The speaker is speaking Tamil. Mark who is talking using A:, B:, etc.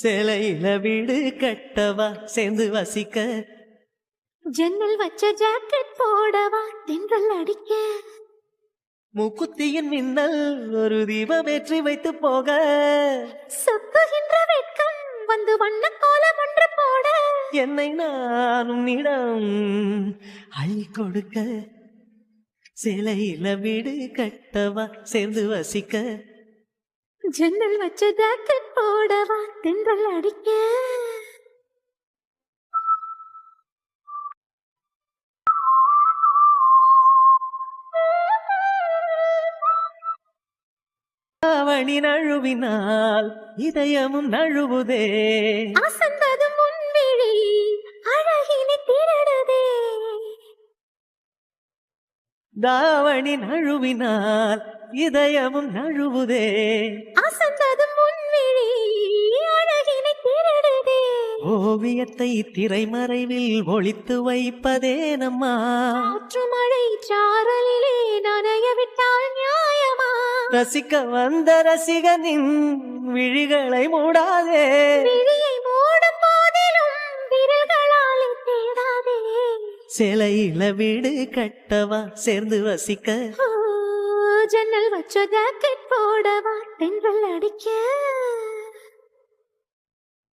A: சேலையில வீடு கட்டவா சேர்ந்து வசிக்க
B: ஜன்னல் வச்ச ஜாக்கெட் போடவா தென்றல் அடிக்க
A: மூக்குத்தியின் மின்னல் ஒரு தீபம் ஏற்றி வைத்து போக
B: சொக்குகின்ற வெட்கம் வந்து வண்ண கோலம் ஒன்று போட
A: என்னை நானும் இடம் அள்ளி கொடுக்க சேலையில வீடு கட்டவா சேர்ந்து வசிக்க
B: ஜன்னல் வச்ச ஜாக்கெட் போடவா தென்றல் அடிக்க
A: அவனி நழுவினால் இதயமும் நழுவுதே
B: அசந்தது முன்விழி அழகினை திருடுதே
A: தாவணி நழுவினால் இதயமும் நழுவுதே
B: அசந்தது முன்விழி அழகினை திருடுதே
A: ஓவியத்தை திரைமறைவில் ஒளித்து வைப்பதே நம்மா
B: காற்று மழை சாரலிலே நனைய விட்டால் நியாயமா
A: ரசிக்க வந்த ரசிகனின் விழிகளை மூடாதே
B: விழியை மூடும் போதிலும் விரல்களாலே தேடாதே
A: சேலையில வீடு கட்டவா சேர்ந்து வசிக்க
B: ஜன்னல் வச்ச ஜாக்கெட் போடவா தென்றல் அடிக்க